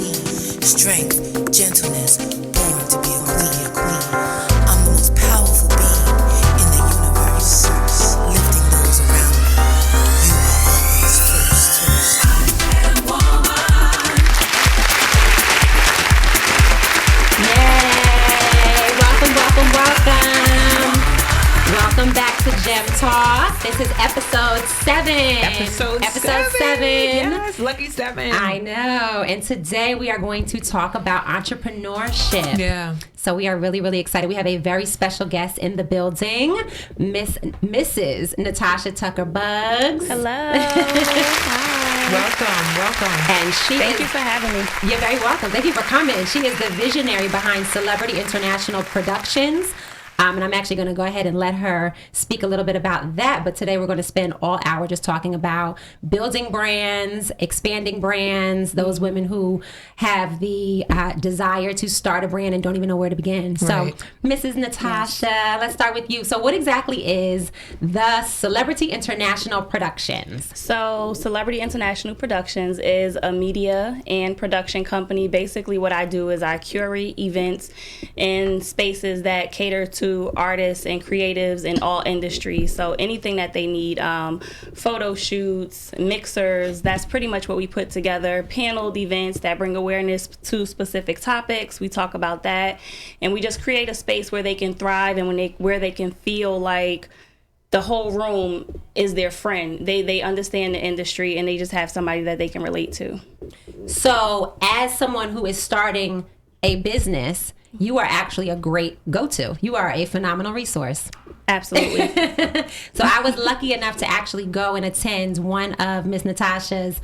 routine. Strength, gentleness, born to be a queen. I'm the most powerful being in the universe, lifting those around me. You are always first. I am woman. Yay! Welcome back to Gem Talk. This is episode 7. Episode 7. Yes, lucky 7. I know. And today we are going to talk about entrepreneurship. Yeah. So we are really, really excited. We have a very special guest in the building, Mrs. Natasha Tucker Buggs. Hello. Hi. Welcome. And Thank you for having me. You're very welcome. Thank you for coming. She is the visionary behind Celebrity International Productions. And I'm actually going to go ahead and let her speak a little bit about that. But today we're going to spend all hour just talking about building brands, expanding brands, those women who have the desire to start a brand and don't even know where to begin. Right. So, Mrs. Natasha, let's start with you. So what exactly is the Celebrity International Productions? So, Celebrity International Productions is a media and production company. Basically, what I do is I curate events in spaces that cater to artists and creatives in all industries. So anything that they need, photo shoots, mixers, that's pretty much what we put together. Paneled events that bring awareness to specific topics. We talk about that. And we just create a space where they can thrive and where they can feel like the whole room is their friend. They understand the industry and they just have somebody that they can relate to. So as someone who is starting a business, you are actually a great go-to. You are a phenomenal resource. Absolutely. So I was lucky enough to actually go and attend one of Miss Natasha's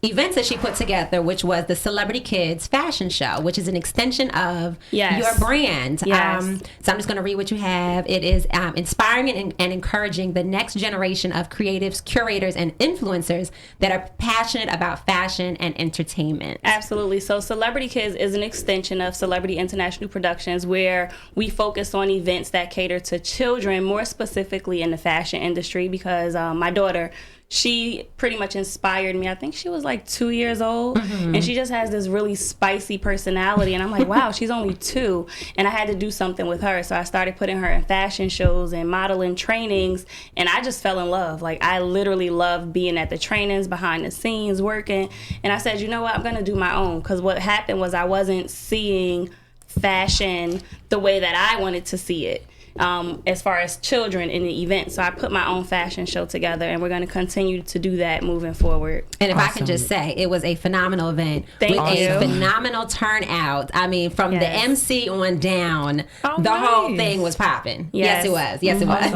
events that she put together, which was the Celebrity Kids Fashion Show, which is an extension of your brand. Yes. So I'm just going to read what you have. It is inspiring and encouraging the next generation of creatives, curators, and influencers that are passionate about fashion and entertainment. Absolutely. So Celebrity Kids is an extension of Celebrity International Productions, where we focus on events that cater to children, more specifically in the fashion industry, because my daughter, she pretty much inspired me. I think she was like 2 years old, and she just has this really spicy personality. And I'm like, wow, she's only 2. And I had to do something with her. So I started putting her in fashion shows and modeling trainings. And I just fell in love. Like, I literally love being at the trainings, behind the scenes, working. And I said, you know what, I'm going to do my own. Because what happened was I wasn't seeing fashion the way that I wanted to see it. As far as children in the event. So I put my own fashion show together, and we're going to continue to do that moving forward. And if I can just say, it was a phenomenal event with a phenomenal turnout. I mean, from the MC on down, the whole thing was popping. Yes, it was. Yes, it was.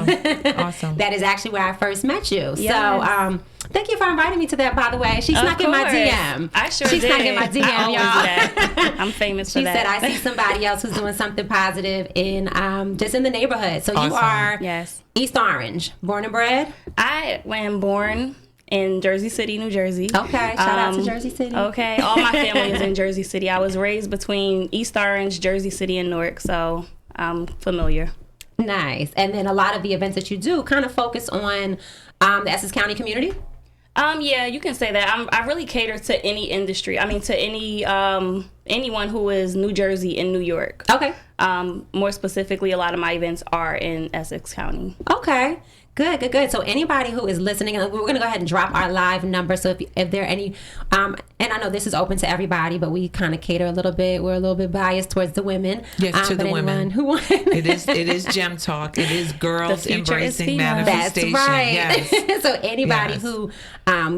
Awesome. That is actually where I first met you. Yes. So, thank you for inviting me to that, by the way. She snuck in my DM. I sure She did. snuck in my DM, I always y'all. do that. I'm famous for She that. said, I see somebody else who's doing something positive in just in the neighborhood. So you are East Orange, born and bred? I am born in Jersey City, New Jersey. Okay, shout out to Jersey City. Okay, all my family is in Jersey City. I was raised between East Orange, Jersey City, and Newark, so I'm familiar. Nice. And then a lot of the events that you do kind of focus on the Essex County community? Yeah, you can say that. I really cater to any industry. I mean, to anyone who is New Jersey and New York. Okay. More specifically, a lot of my events are in Essex County. Okay. Good. So anybody who is listening, and we're going to go ahead and drop our live number. So if there are any, and I know this is open to everybody, but we kind of cater a little bit. We're a little bit biased towards the women. Yes, to the women. Who it is Gem Talk. It is girls embracing manifestation. That's right. Yes. So anybody who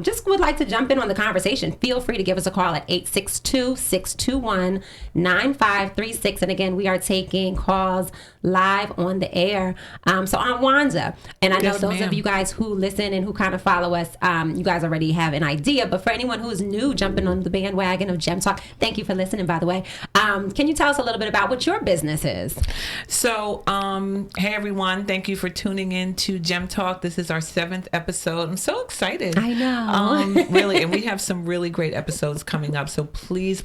just would like to jump in on the conversation, feel free to give us a call at 862-621-9536. And again, we are taking calls live on the air. So I'm Wanda, and I know those of you guys who listen and who kind of follow us, you guys already have an idea. But for anyone who is new, jumping on the bandwagon of Gem Talk, thank you for listening, by the way. Can you tell us a little bit about what your business is? So, hey everyone, thank you for tuning in to Gem Talk. This is our 7th episode. I'm so excited. I know. Really, and we have some really great episodes coming up. So please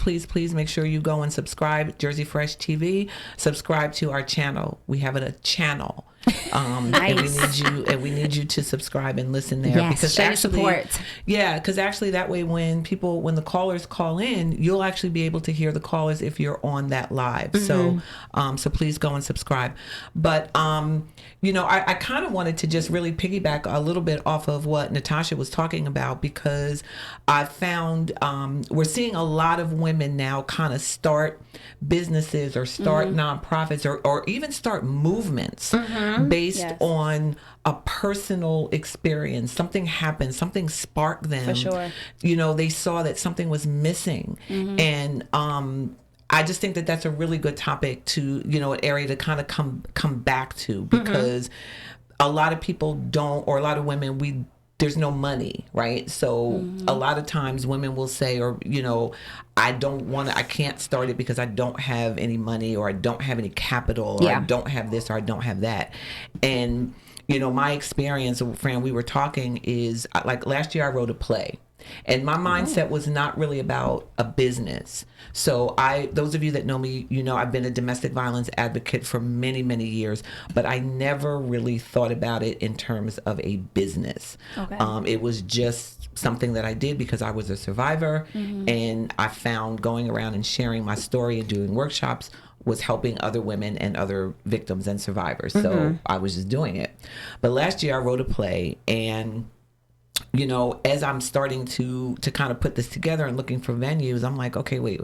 make sure you go and subscribe, Jersey Fresh TV. Subscribe to our channel. We have a channel. Nice. And we need you to subscribe and listen there. Yes, because show your actually, support. Yeah, because actually that way when the callers call in, you'll actually be able to hear the callers if you're on that live. So please go and subscribe. But I kind of wanted to just really piggyback a little bit off of what Natasha was talking about, because I found we're seeing a lot of women now kind of start businesses or start nonprofits or even start movements based on a personal experience. Something happened, something sparked them. For sure. They saw that something was missing. And I just think that that's a really good topic to, an area to kind of come back to, because a lot of people don't, or a lot of women, there's no money, right? So a lot of times women will say, I can't start it because I don't have any money, or I don't have any capital, or I don't have this, or I don't have that. And, my experience, Fran, we were talking, is like last year I wrote a play. And my mindset was not really about a business. So those of you that know me, I've been a domestic violence advocate for many, many years, but I never really thought about it in terms of a business. Okay. It was just something that I did because I was a survivor, and I found going around and sharing my story and doing workshops was helping other women and other victims and survivors. So I was just doing it. But last year I wrote a play, and as I'm starting to kind of put this together and looking for venues, I'm like, okay, wait.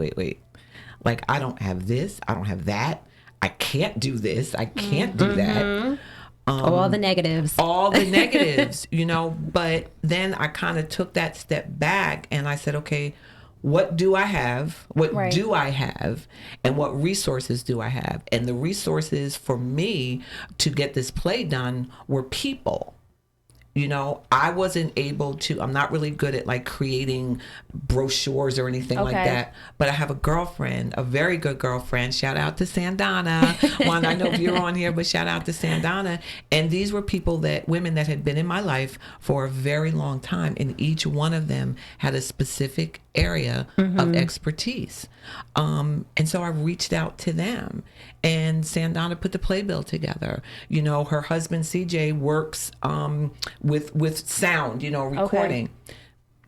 Like, I don't have this, I don't have that, I can't do this, I can't do that. All the negatives. But then I kind of took that step back and I said, okay, what do I have? What do I have? And what resources do I have? And the resources for me to get this play done were people. I wasn't able to, I'm not really good at like creating brochures or anything like that. But I have a girlfriend, a very good girlfriend. Shout out to Sandana. One, I know if you're on here, but shout out to Sandana. And these were women that had been in my life for a very long time. And each one of them had a specific area of expertise. And so I reached out to them, and Sandana put the playbill together. Her husband CJ works with sound, recording.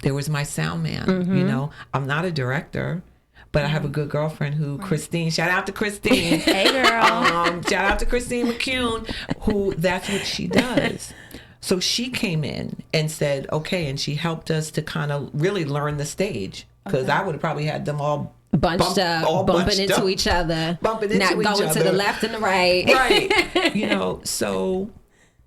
There was my sound man. I'm not a director, but I have a good girlfriend who, Christine, shout out to Christine. Hey girl. Shout out to Christine McCune, who that's what she does. So she came in and said, okay, and she helped us to kind of really learn the stage, because I would have probably had them all bumping into each other, not going to the left and the right. Right. So,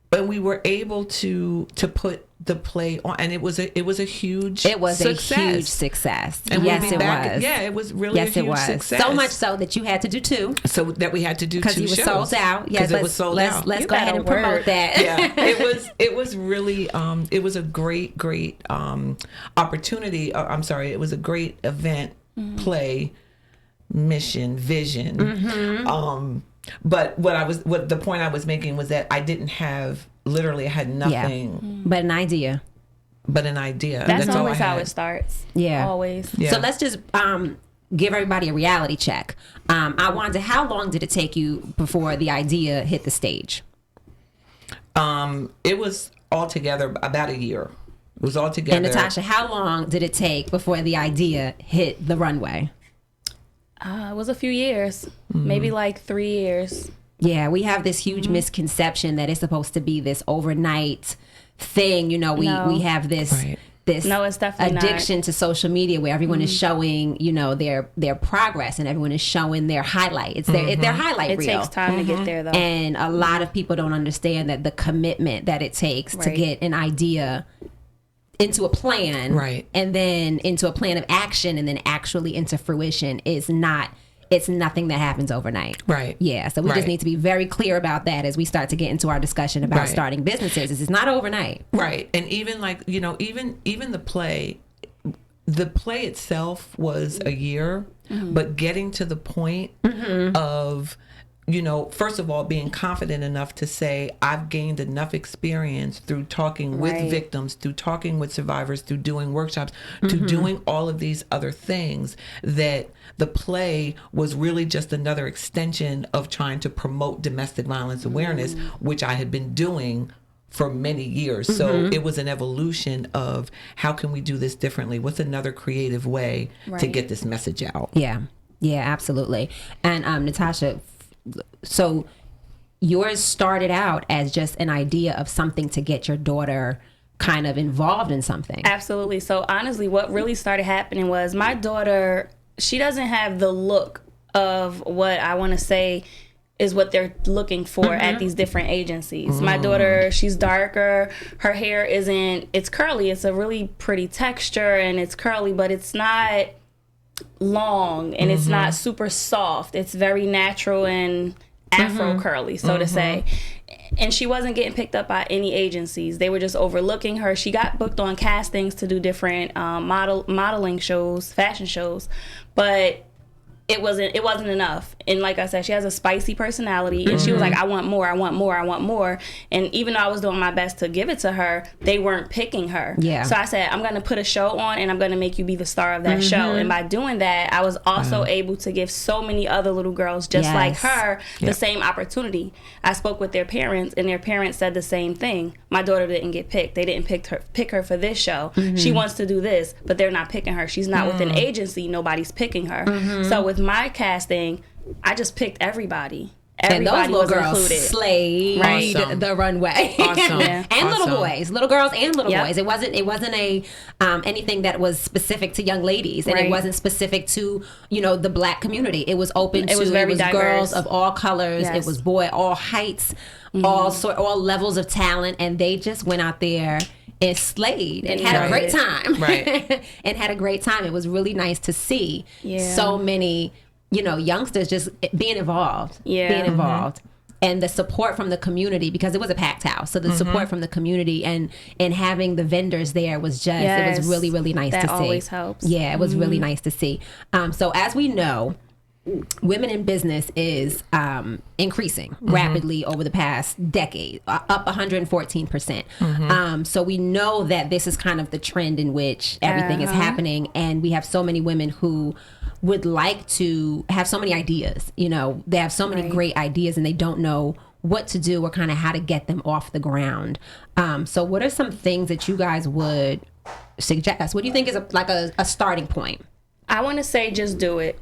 but we were able to put the play on, and it was a huge success. And yes, it was. Yeah, it was really a huge success. So much so that you had to do two. So that we had to do two shows. Because you were sold out. Yes, it was sold out. Let's go ahead and promote that. Yeah, it was really it was a great opportunity. I'm sorry, it was a great event, play, mission, vision. But what the point I was making was that I didn't have, literally I had nothing but an idea. That's always how it starts. Yeah. Always. So let's just give everybody a reality check. I wonder, how long did it take you before the idea hit the stage? It was altogether about a year. It was altogether. And Natasha, how long did it take before the idea hit the runway? It was a few years, maybe like 3 years. Yeah, we have this huge misconception that it's supposed to be this overnight thing. We have this this it's definitely addiction to social media where everyone is showing, their progress, and everyone is showing their highlight. It's their highlight reel. It takes time to get there, though. And a lot of people don't understand that the commitment that it takes to get an idea into a plan, and then into a plan of action, and then actually into fruition it's nothing that happens overnight. Yeah. So we just need to be very clear about that as we start to get into our discussion about starting businesses. It's not overnight. Right. And even like, even the play itself was a year, but getting to the point of first of all, being confident enough to say, I've gained enough experience through talking with victims, through talking with survivors, through doing workshops, to doing all of these other things, that the play was really just another extension of trying to promote domestic violence awareness, which I had been doing for many years. So it was an evolution of, how can we do this differently? What's another creative way to get this message out? Yeah, absolutely. And Natasha, so yours started out as just an idea of something to get your daughter kind of involved in something. Absolutely. So honestly, what really started happening was, my daughter, she doesn't have the look of what I want to say is what they're looking for at these different agencies. My daughter, she's darker. Her hair it's curly. It's a really pretty texture, and it's curly, but it's not long, and it's not super soft. It's very natural and Afro curly, so to say. And she wasn't getting picked up by any agencies. They were just overlooking her. She got booked on castings to do different modeling shows, fashion shows, but it wasn't enough. And like I said, she has a spicy personality, and she was like, I want more, I want more, I want more. And even though I was doing my best to give it to her, they weren't picking her. Yeah. So I said, I'm going to put a show on, and I'm going to make you be the star of that show. And by doing that, I was also able to give so many other little girls just like her the same opportunity. I spoke with their parents, and their parents said the same thing. My daughter didn't get picked. They didn't pick her for this show. She wants to do this, but they're not picking her. She's not with an agency. Nobody's picking her. So with my casting, I just picked everybody. Everybody and those little girls included. Slayed the runway. Awesome. And little boys, little girls and little boys. It wasn't a anything that was specific to young ladies, and it wasn't specific to the Black community. It was open to very diverse. Girls of all colors. It was all heights, all levels of talent, and they just went out there and slayed and had a great time. And had a great time. It was really nice to see so many youngsters just being involved. And the support from the community, because it was a packed house. So the support from the community and having the vendors there was just, it was really, really nice to see. That always helps. Yeah, it was really nice to see. So as we know, women in business is increasing rapidly over the past decade, up 114%. So we know that this is kind of the trend in which everything is happening. And we have so many women who would like to have so many ideas. They have so many great ideas, and they don't know what to do or kind of how to get them off the ground. So what are some things that you guys would suggest? What do you think is a starting point? I want to say just do it.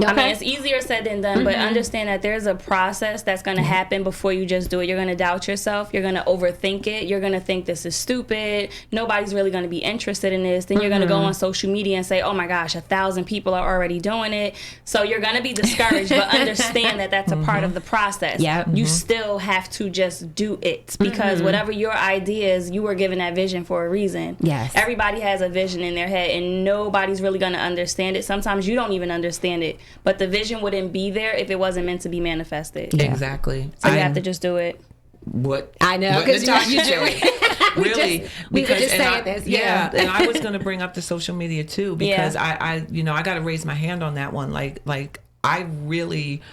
I mean, it's easier said than done, but understand that there's a process that's going to happen before you just do it. You're going to doubt yourself. You're going to overthink it. You're going to think this is stupid. Nobody's really going to be interested in this. Then you're going to go on social media and say, oh my gosh, 1,000 people are already doing it. So you're going to be discouraged, but understand that that's a part of the process. You still have to just do it, because whatever your idea is, you were given that vision for a reason. Everybody has a vision in their head, and nobody's really going to understand it. Sometimes you don't even understand it. But the vision wouldn't be there if it wasn't meant to be manifested. Exactly. So you have to just do it. What I know, because you do it. Really, we were just saying this. And I was going to bring up the social media too, because I got to raise my hand on that one. Like I really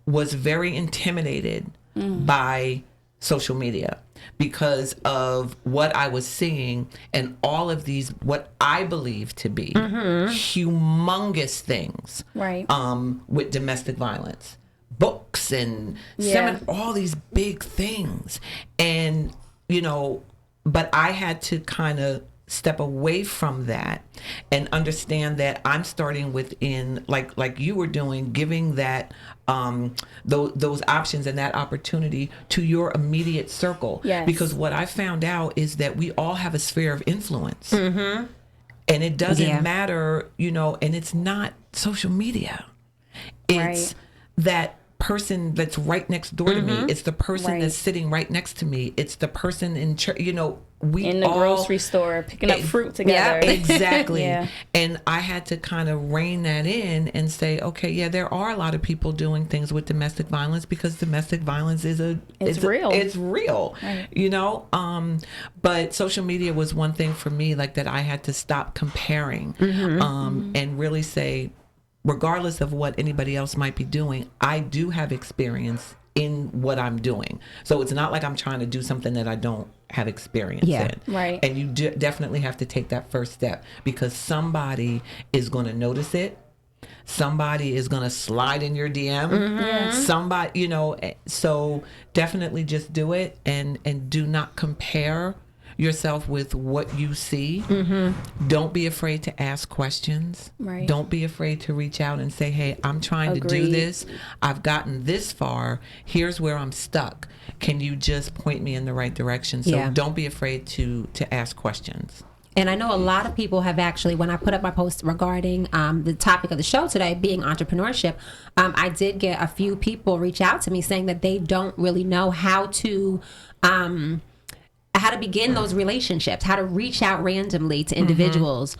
was very intimidated by social media, because of what I was seeing and all of these, what I believe to be humongous things with domestic violence, books and all these big things. And, but I had to kind of step away from that and understand that I'm starting within, like you were doing, giving that those options and that opportunity to your immediate circle. Because what I found out is that we all have a sphere of influence, and it doesn't matter, and it's not social media. It's that person that's right next door to me. It's the person that's sitting right next to me. It's the person in church, we in the grocery store picking up fruit together. Exactly. And I had to kind of rein that in and say, okay, there are a lot of people doing things with domestic violence, because domestic violence is real. It's real. But social media was one thing for me, like, that I had to stop comparing and really say, regardless of what anybody else might be doing, I do have experience in what I'm doing. So it's not like I'm trying to do something that I don't have experience in. Right. And you definitely have to take that first step, because somebody is going to notice it. Somebody is going to slide in your DM. Somebody, you know, so definitely just do it, and do not compare yourself with what you see. Don't be afraid to ask questions. Right. Don't be afraid to reach out and say, hey, I'm trying to do Agreed. this. I've gotten this far. Here's where I'm stuck. Can you just point me in the right direction? So don't be afraid to ask questions. And I know a lot of people have actually, when I put up my post regarding the topic of the show today being entrepreneurship, I did get a few people reach out to me saying that they don't really know how to begin those relationships, how to reach out randomly to individuals.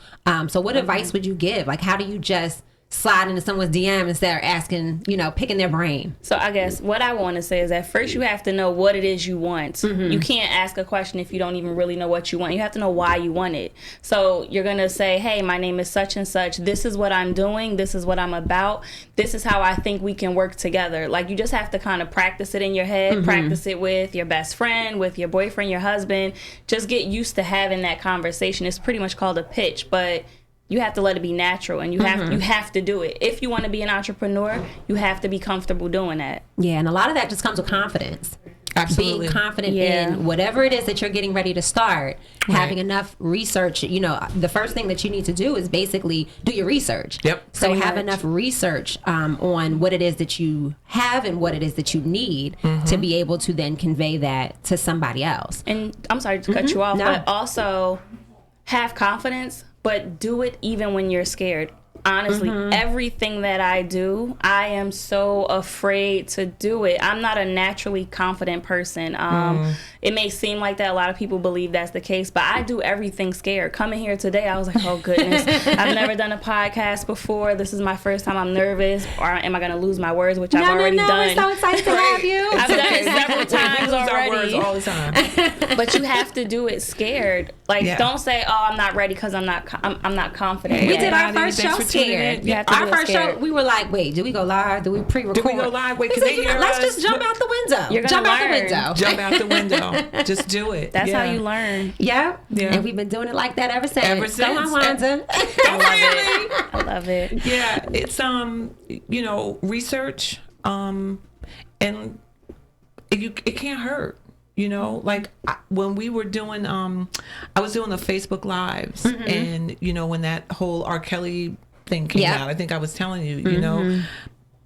So what advice would you give? Like, how do you just slide into someone's DM instead of asking, you know, picking their brain? So I guess what I want to say is that first you have to know what it is you want. You can't ask a question if you don't even really know what you want. You have to know why you want it. So you're going to say, hey, my name is such and such. This is what I'm doing. This is what I'm about. This is how I think we can work together. Like, you just have to kind of practice it in your head, practice it with your best friend, with your boyfriend, your husband. Just get used to having that conversation. It's pretty much called a pitch, but you have to let it be natural, and you have to do it. If you want to be an entrepreneur, you have to be comfortable doing that. Yeah, and a lot of that just comes with confidence. Absolutely. Being confident in whatever it is that you're getting ready to start, having enough research. You know, the first thing that you need to do is basically do your research. Yep. So have enough research on what it is that you have and what it is that you need to be able to then convey that to somebody else. And I'm sorry to cut you off, but also have confidence, but do it even when you're scared. Honestly, everything that I do, I am so afraid to do it. I'm not a naturally confident person. It may seem like that. A lot of people believe that's the case, but I do everything scared. Coming here today, I was like, oh goodness, I've never done a podcast before. This is my first time. I'm nervous. Or am I going to lose my words, which I've already done? We're so excited to have you. I've done it several times already. Our words all the time. But you have to do it scared. Like, don't say, oh, I'm not ready because I'm not confident. We did our first show scared. You have to Our do it first scared. show, we were like, wait, do we go live? Do we pre-record? Do we go live? Wait, can We they said, hear let's us? just jump out the window. You're gonna Jump out the learn. window. Jump out the window. Just do it. That's how you learn. Yeah. Yeah. And we've been doing it like that ever since. Ever Go on, since. Wanda. I love it. Yeah, it's you know, research, and it can't hurt. You know, like when we were doing, I was doing the Facebook Lives, and you know, when that whole R. Kelly thing came out, I think I was telling you, you know,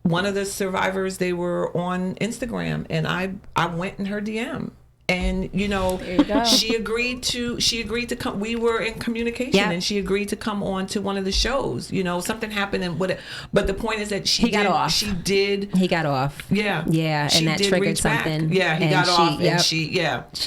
one of the survivors, they were on Instagram, and I went in her DM. And you know, she agreed to come. We were in communication, and she agreed to come on to one of the shows. You know, something happened, and but the point is that he got off. She did. He got off. Yeah, and that triggered something. Yeah, he got off, and she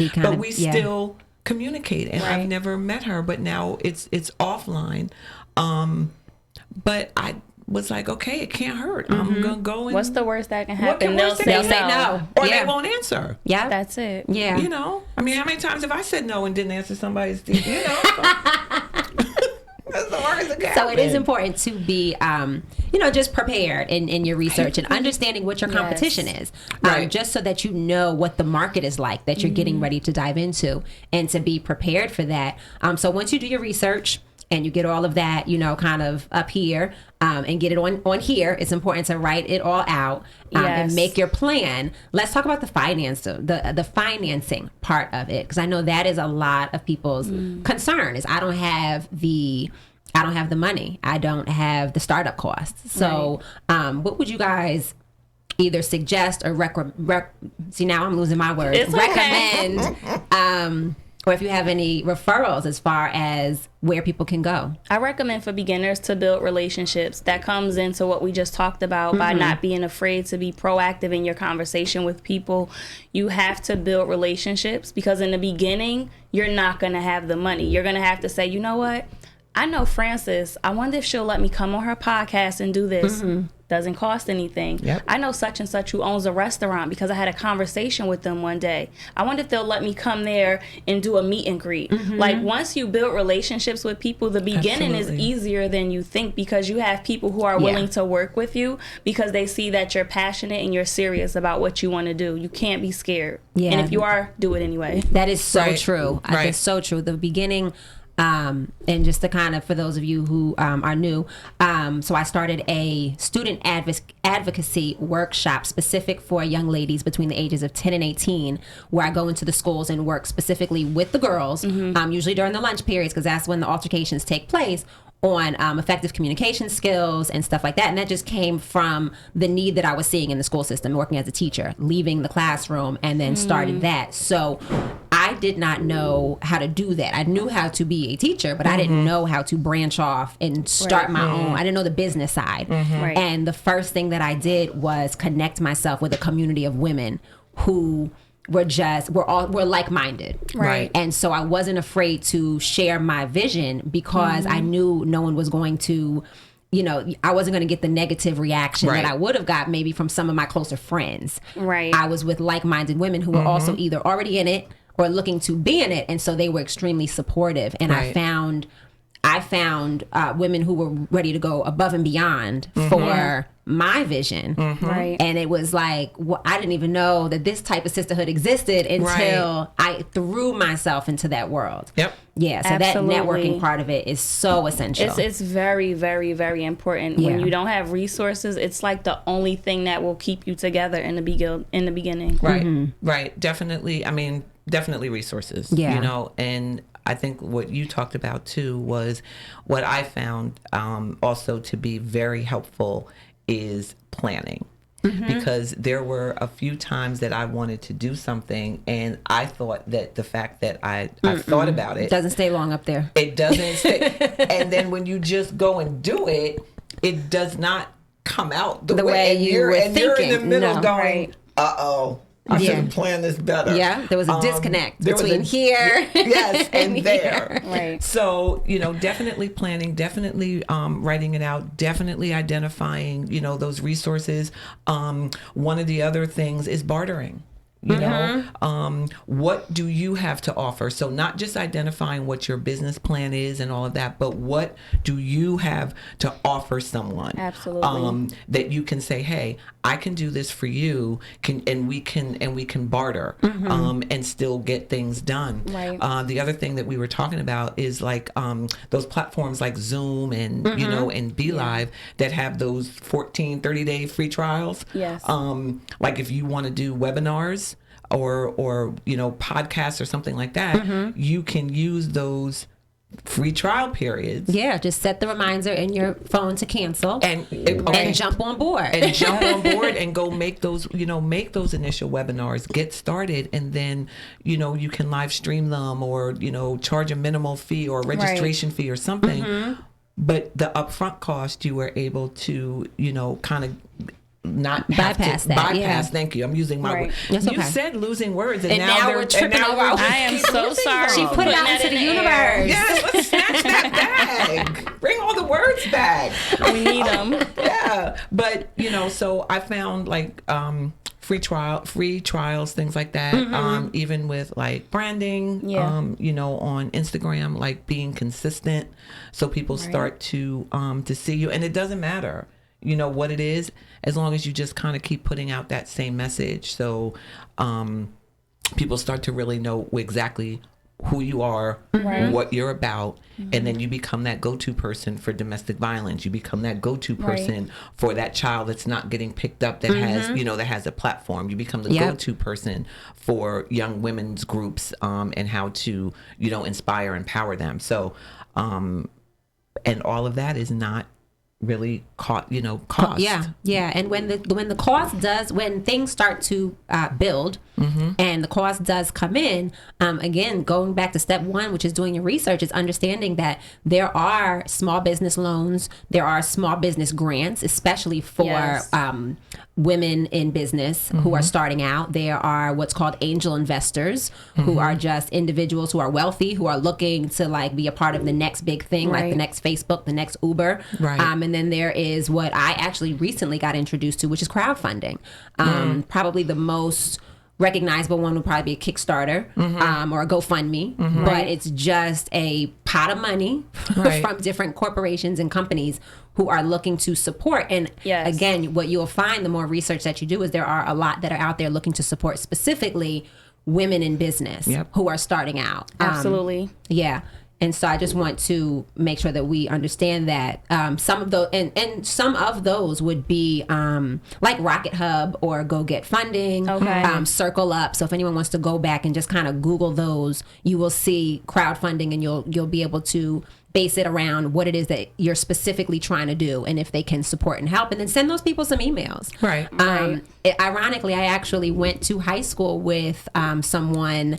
kind of. But we still communicate, and I've never met her, but now it's offline. But I was like, okay, it can't hurt. I'm gonna go. And what's the worst that can happen? They'll say no, or they won't answer. Yeah, that's it. Yeah, you know, I mean, how many times have I said no and didn't answer somebody's? You know. That's the worst that can happen. So it is important to be, you know, just prepared in your research and understanding what your competition is, just so that you know what the market is like that you're getting ready to dive into, and to be prepared for that. So once you do your research and you get all of that, you know, kind of up here, and get it on here, it's important to write it all out and make your plan. Let's talk about the the financing part of it, because I know that is a lot of people's concern. Is I don't have the money. I don't have the startup costs. So, what would you guys either suggest or see, now I'm losing my words. It's recommend, or if you have any referrals as far as where people can go. I recommend for beginners to build relationships. That comes into what we just talked about by not being afraid to be proactive in your conversation with people. You have to build relationships, because in the beginning, you're not going to have the money. You're going to have to say, you know what? I know Frances. I wonder if she'll let me come on her podcast and do this. doesn't cost anything. Yep. I know such and such who owns a restaurant because I had a conversation with them one day. I wonder if they'll let me come there and do a meet and greet. Like, once you build relationships with people, the beginning is easier than you think, because you have people who are willing to work with you because they see that you're passionate and you're serious about what you want to do. You can't be scared. Yeah. And if you are, do it anyway. That is so Right. true. Right. That's so true. The beginning, and just to kind of, for those of you who are new, so I started a student advocacy workshop specific for young ladies between the ages of 10 and 18, where I go into the schools and work specifically with the girls, usually during the lunch periods, because that's when the altercations take place, on effective communication skills and stuff like that. And that just came from the need that I was seeing in the school system, working as a teacher, leaving the classroom, and then started that. So I did not know how to do that. I knew how to be a teacher, but I didn't know how to branch off and start my own. I didn't know the business side. Right. And the first thing that I did was connect myself with a community of women who were like-minded. Right. And so I wasn't afraid to share my vision, because I knew no one was going to, I wasn't going to get the negative reaction Right. that I would have got maybe from some of my closer friends. Right. I was with like-minded women who were also either already in it or looking to be in it. And so they were extremely supportive. And Right. I found women who were ready to go above and beyond for my vision. Right. And it was like, I didn't even know that this type of sisterhood existed until I threw myself into that world. Yep. Yeah, so Absolutely. that networking part of it is so essential. It's very, very, very important. When Yeah. you don't have resources, it's like the only thing that will keep you together in the beginning. Right. Right. Definitely. I mean, definitely resources. Yeah. And I think what you talked about too was what I found also to be very helpful is planning. Because there were a few times that I wanted to do something, and I thought that the fact that I thought about it doesn't stay long up there. it doesn't stay. And then when you just go and do it, it does not come out the way you you're, were and you're in the thinking. middle No. going, Right. uh-oh, I should have planned this better. Yeah, there was a disconnect there was between here yes, and there. Right. So, definitely planning, definitely writing it out, definitely identifying, those resources. One of the other things is bartering. What do you have to offer? So not just identifying what your business plan is and all of that, but what do you have to offer someone? Absolutely. That you can say, hey, I can do this for you, and we can barter and still get things done. Right. The other thing that we were talking about is like those platforms like Zoom and and Be Live that have those 14, 30-day free trials. Yes. Like if you want to do webinars or podcasts or something like that, you can use those free trial periods. Yeah, just set the reminder in your phone to cancel And jump on board. And jump on board and go make those initial webinars, get started, and then, you can live stream them or, charge a minimal fee or a registration fee or something. But the upfront cost, you were able to, kind of not bypass that. Bypass. Yeah. Thank you. I'm using my word. That's You okay. said losing words, and now we're tripping over our- I am so sorry. She put it out into the universe. Yes, let's snatch that bag. Bring all the words back. We need them. Yeah, but so I found like free trials, things like that. Even with like branding, Yeah. on Instagram, like being consistent, so people start to see you, and it doesn't matter, what it is, as long as you just kind of keep putting out that same message. So people start to really know exactly who you are, what you're about, and then you become that go-to person for domestic violence. You become that go-to person for that child that's not getting picked up, that has, that has a platform. You become the go-to person for young women's groups, and how to, inspire, empower them. So, and all of that is not really cost. Yeah. And when the cost does, when things start to build, and the cost does come in, again, going back to step one, which is doing your research, is understanding that there are small business loans, there are small business grants, especially for women in business who are starting out. There are what's called angel investors, who are just individuals who are wealthy, who are looking to like be a part of the next big thing, like the next Facebook, the next Uber. And And then there is what I actually recently got introduced to, which is crowdfunding. Probably the most recognizable one would probably be a Kickstarter or a GoFundMe, but it's just a pot of money from different corporations and companies who are looking to support. And again, what you'll find the more research that you do is there are a lot that are out there looking to support specifically women in business who are starting out. Absolutely. Yeah. And so I just want to make sure that we understand that some of those and some of those would be like Rocket Hub or Go Get Funding, Circle Up. So if anyone wants to go back and just kind of Google those, you will see crowdfunding, and you'll be able to base it around what it is that you're specifically trying to do and if they can support and help, and then send those people some emails. Right. Ironically, I actually went to high school with someone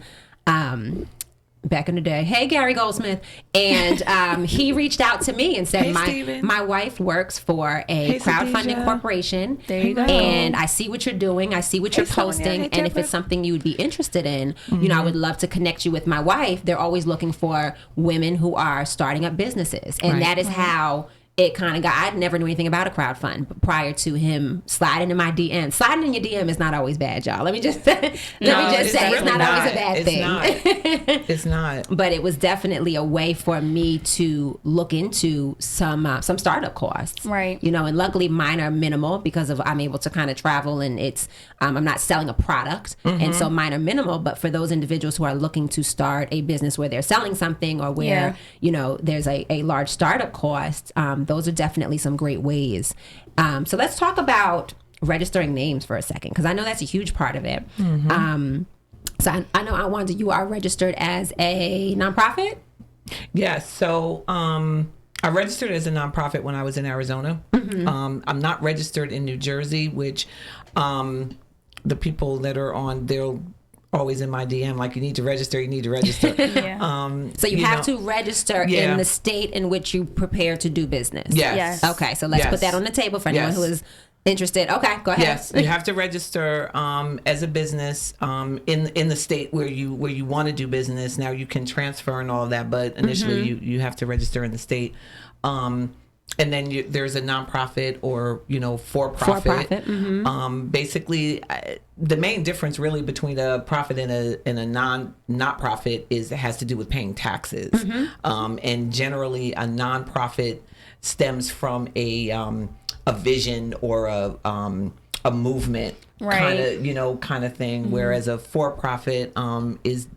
back in the day. Hey, Gary Goldsmith. And he reached out to me and said, Hey, my wife works for a crowdfunding corporation. There you go. And I see what you're doing. I see what you're posting. And if it's something you would be interested in, you know, I would love to connect you with my wife. They're always looking for women who are starting up businesses. And that is how it kind of got, I never knew anything about a crowdfund prior to him sliding in my DM. Sliding in your DM is not always bad, y'all. Let me just say it's not always a bad thing. It's not. But it was definitely a way for me to look into some startup costs. Right. You know, and luckily mine are minimal because of I'm able to kind of travel, and it's I'm not selling a product, and so mine are minimal. But for those individuals who are looking to start a business where they're selling something or where you know there's a large startup cost, those are definitely some great ways. So let's talk about registering names for a second, because I know that's a huge part of it. So I know, Wanda, you are registered as a nonprofit? Yes. So I registered as a nonprofit when I was in Arizona. I'm not registered in New Jersey, which the people that are on, they'll always in my DM, like, you need to register. So you have to register in the state in which you prepare to do business. Yes. Okay, so let's put that on the table for anyone who is interested. Okay, go ahead. Yes, you have to register as a business in the state where you want to do business. Now you can transfer and all of that, but initially you have to register in the state. And then there's a nonprofit or, you know, for-profit. Basically, the main difference really between a profit and a not-profit is it has to do with paying taxes. And generally, a nonprofit stems from a vision or a movement kind of thing, whereas a for-profit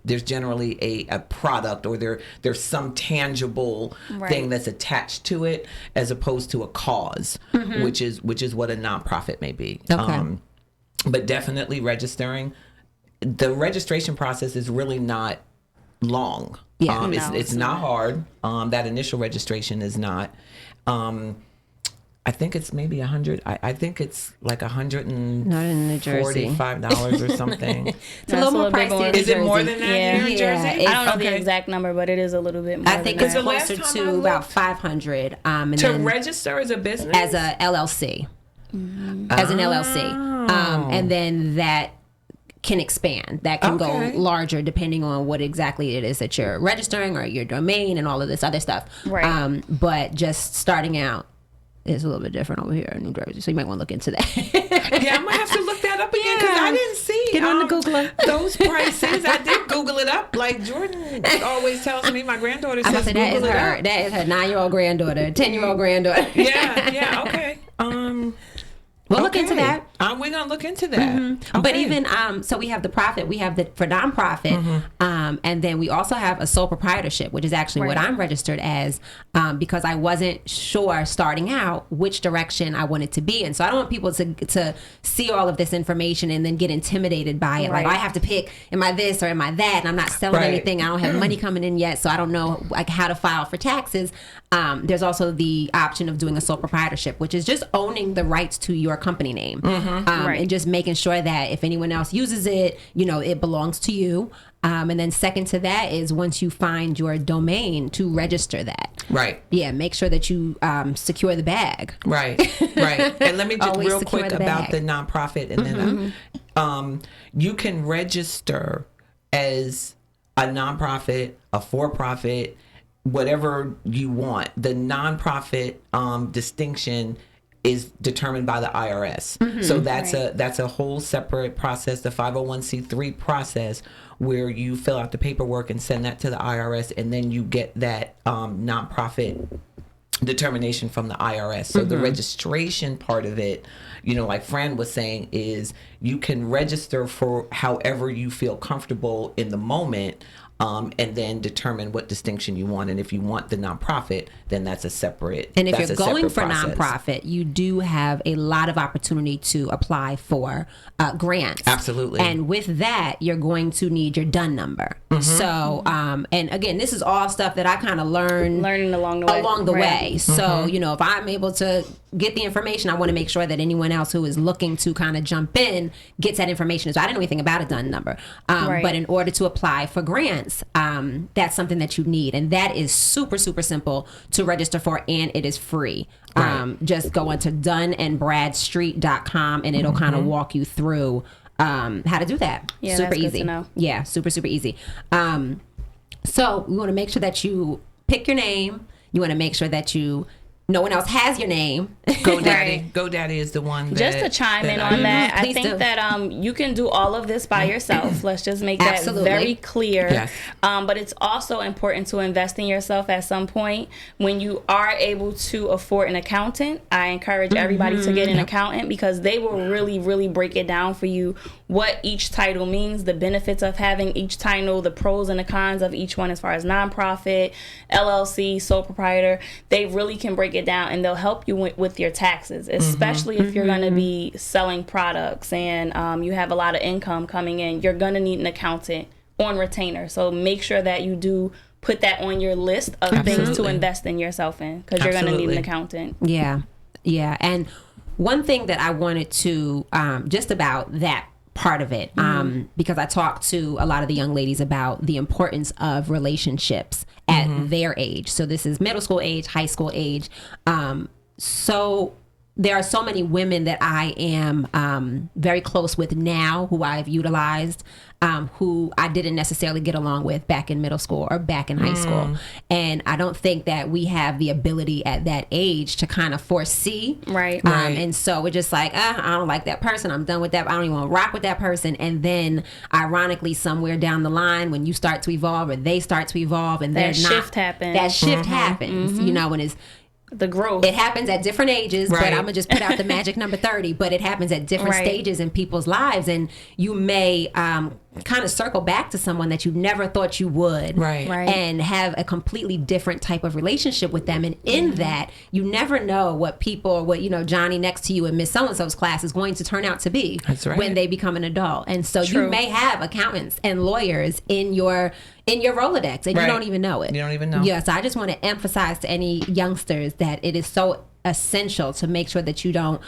there's generally a product, or there's some tangible thing that's attached to it, as opposed to a cause, which is what a nonprofit may be. But definitely registering. The registration process is really not long. It's not hard. That initial registration is not. I think it's maybe 100. I think it's like $145 or something. It's a little more pricey. Is it more than that here in Jersey? I don't know the exact number, but it is a little bit more. I think it's closer to about 500. And to register as a business? As a LLC. As an LLC. And then that can expand. That can go larger depending on what exactly it is that you're registering, or your domain and all of this other stuff. Right. But just starting out, it's a little bit different over here in New Jersey, so you might want to look into that. Yeah, I might have to look that up again, because I didn't see Get on the Googler. Those prices. I did Google it up, like Jordan always tells me. My granddaughter says Google it up. That is her 9-year-old granddaughter, 10-year-old granddaughter. Yeah, okay. We'll look into that. We're going to look into that. But even, so we have the profit, we have the for nonprofit, and then we also have a sole proprietorship, which is actually what I'm registered as, because I wasn't sure starting out which direction I wanted to be in. So I don't want people to see all of this information and then get intimidated by it. Like, I have to pick, am I this or am I that? And I'm not selling anything. I don't have money coming in yet, so I don't know like how to file for taxes. There's also the option of doing a sole proprietorship, which is just owning the rights to your company name, and just making sure that if anyone else uses it, you know, it belongs to you. And then second to that is once you find your domain, to register that. Right. Yeah, make sure that you secure the bag. Right. And let me just Always real secure quick the about bag. the nonprofit, and then you can register as a nonprofit, a for-profit, whatever you want. The nonprofit distinction is determined by the IRS. So that's a whole separate process, the 501c3 process, where you fill out the paperwork and send that to the IRS, and then you get that nonprofit determination from the IRS. So the registration part of it, like Fran was saying, is you can register for however you feel comfortable in the moment, and then determine what distinction you want. And if you want the nonprofit, then that's a separate. And if you're going for process. nonprofit, you do have a lot of opportunity to apply for grants. Absolutely. And with that, you're going to need your DUN number. So, and again, this is all stuff that I kind of learning along the way. So, if I'm able to get the information, I want to make sure that anyone else who is looking to kind of jump in gets that information. So I didn't know anything about a DUN number. But in order to apply for grants, that's something that you need. And that is super, super simple to register for, and it is free. Just go onto dunandbradstreet.com and it'll kind of walk you through how to do that. Yeah, super that's easy. good to know. Yeah, super, super easy. So we want to make sure that you pick your name. You want to make sure that no one else has your name. GoDaddy. GoDaddy is the one. Just to chime in on that, I think that you can do all of this by yourself. Let's just make that very clear. Yes. But it's also important to invest in yourself at some point. When you are able to afford an accountant, I encourage everybody to get an accountant, because they will really, really break it down for you, what each title means, the benefits of having each title, the pros and the cons of each one as far as nonprofit, LLC, sole proprietor. They really can break it down, and they'll help you with your taxes, especially if you're going to be selling products and you have a lot of income coming in. You're going to need an accountant on retainer. So make sure that you do put that on your list of things to invest in yourself in, because you're going to need an accountant. Yeah. And one thing that I wanted to just about that part of it, because I talked to a lot of the young ladies about the importance of relationships at their age. So this is middle school age, high school age. So there are so many women that I am very close with now, who I've utilized, who I didn't necessarily get along with back in middle school or back in high school. And I don't think that we have the ability at that age to kind of foresee. Right. And so we're just like, I don't like that person. I'm done with that. I don't even want to rock with that person. And then ironically, somewhere down the line, when you start to evolve or they start to evolve, and that shift happens. That shift happens, when it's the growth. It happens at different ages, but I'm gonna just put out the magic number 30. But it happens at different stages in people's lives, and you may kind of circle back to someone that you never thought you would, and have a completely different type of relationship with them. And in that, you never know what people, what Johnny next to you in Miss So-and-so's class is going to turn out to be when they become an adult. And so you may have accountants and lawyers in your Rolodex, and you don't even know it. You don't even know. Yes, I just want to emphasize to any youngsters that it is so essential to make sure that you don't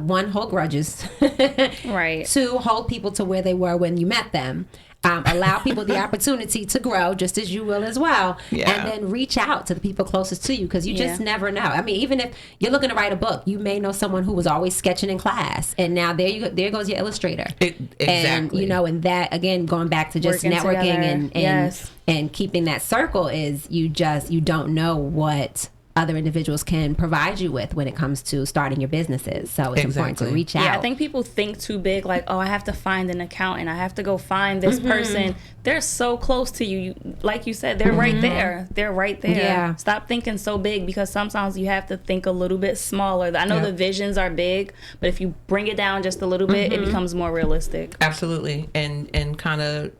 one, hold grudges, two, hold people to where they were when you met them, allow people the opportunity to grow just as you will as well, and then reach out to the people closest to you, because you just never know. I mean, even if you're looking to write a book, you may know someone who was always sketching in class, and now there goes your illustrator. Exactly. And and that, again, going back to just working networking and keeping that circle, is you don't know what other individuals can provide you with when it comes to starting your businesses. So it's important to reach out. Yeah, I think people think too big, like, oh, I have to find an accountant, I have to go find this person. They're so close to you. Like you said, they're right there. They're right there. Yeah. Stop thinking so big, because sometimes you have to think a little bit smaller. I know the visions are big, but if you bring it down just a little bit, it becomes more realistic. Absolutely. And kind of,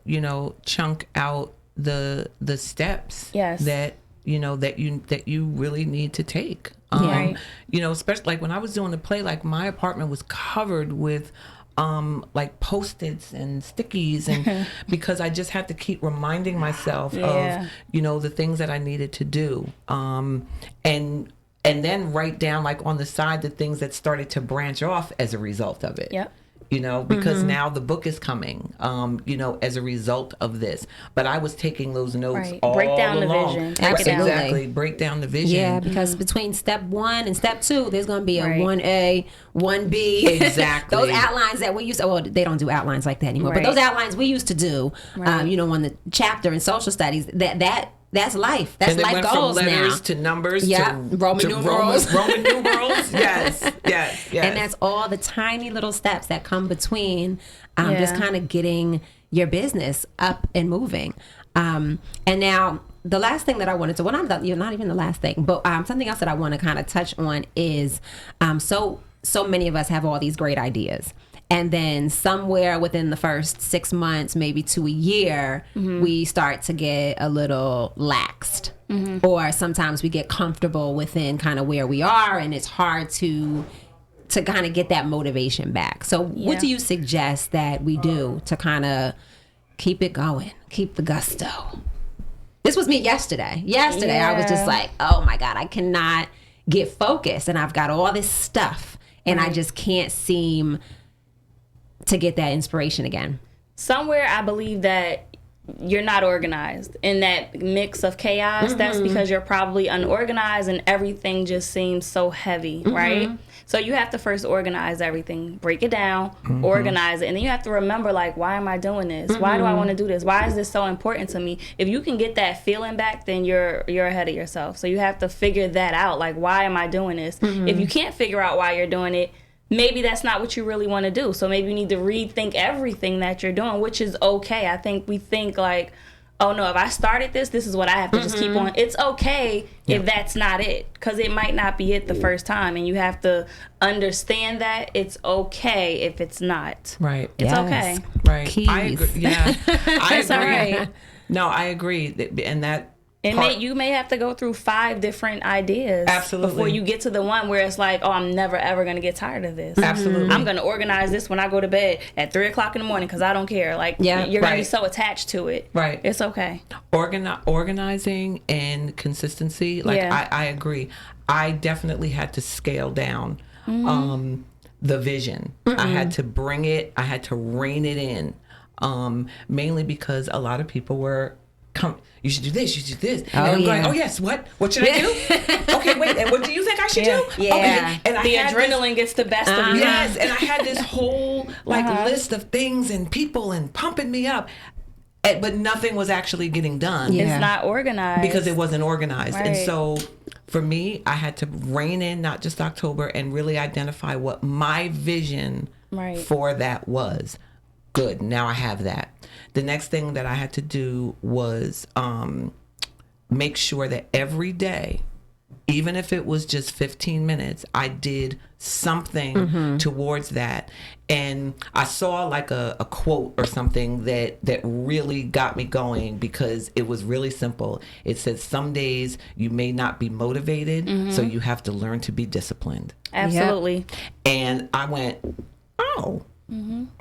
chunk out the steps that that you really need to take. Especially like when I was doing the play, like my apartment was covered with like Post-its and stickies, and because I just had to keep reminding myself of the things that I needed to do, and then write down, like on the side, the things that started to branch off as a result of it. Because now the book is coming, as a result of this. But I was taking those notes all break down along. The vision. Exactly. Break down the vision. Yeah, because between step 1 and step 2, there's going to be a 1A, 1B. Exactly. Those outlines that we used to, well, they don't do outlines like that anymore. But those outlines we used to do, on the chapter in social studies, that That's life. That's and it life went goals from letters now. to numbers Yeah, Roman numerals. Roman numerals. Yes. And that's all the tiny little steps that come between just kind of getting your business up and moving. And now the last thing that I wanted to, well, not even the last thing, but something else that I want to kind of touch on is so many of us have all these great ideas. And then somewhere within the first 6 months, maybe to a year, we start to get a little laxed. Or sometimes we get comfortable within kind of where we are, and it's hard to kind of get that motivation back. So what do you suggest that we do to kind of keep it going, keep the gusto? This was me yesterday. I was just like, oh my God, I cannot get focused, and I've got all this stuff, and I just can't seem to get that inspiration again. Somewhere I believe that you're not organized in that mix of chaos. That's because you're probably unorganized and everything just seems so heavy, right? So you have to first organize everything, break it down, organize it, and then you have to remember, like, why am I doing this? Why do I want to do this? Why is this so important to me? If you can get that feeling back, then you're ahead of yourself. So you have to figure that out, like, why am I doing this? If you can't figure out why you're doing it, maybe that's not what you really want to do. So maybe you need to rethink everything that you're doing, which is okay. I think we think like, oh no, if I started this is what I have to just keep on. It's okay if that's not it, because it might not be it the first time, and you have to understand that it's okay if it's not. Right. It's okay. Right. Keys. I agree. Yeah. I It's agree. all right. No, I agree. And that You may have to go through 5 different ideas before you get to the one where it's like, oh, I'm never ever going to get tired of this. Absolutely. I'm going to organize this when I go to bed at 3:00 in the morning because I don't care. Like, you're going to be so attached to it. Right. It's okay. Organizing and consistency. Like, I agree. I definitely had to scale down the vision. I had to bring it. I had to rein it in. Mainly because a lot of people were you should do this, you should do this. And I'm going, oh yes, what should I do? Okay, wait, and what do you think I should do? Yeah. Okay. And The adrenaline gets the best of you. Yes, and I had this whole list of things and people and pumping me up. But nothing was actually getting done. It's not organized. Because it wasn't organized. Right. And so for me, I had to rein in not just October and really identify what my vision for that was. Good, now I have that. The next thing that I had to do was make sure that every day, even if it was just 15 minutes, I did something towards that. And I saw like a quote or something that really got me going, because it was really simple. It said, some days you may not be motivated, so you have to learn to be disciplined. Absolutely. And I went, oh,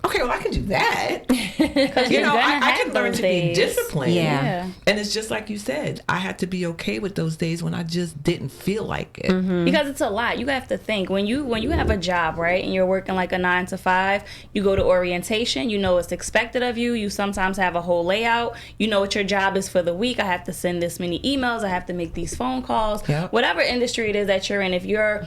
okay, well, I can do that. You know, I can learn to be disciplined. Yeah. And it's just like you said, I had to be okay with those days when I just didn't feel like it. Because it's a lot. You have to think when you have a job, right, and you're working like a 9 to 5, you go to orientation, you know what's expected of you. You sometimes have a whole layout. You know what your job is for the week. I have to send this many emails. I have to make these phone calls. Yep. Whatever industry it is that you're in, if you're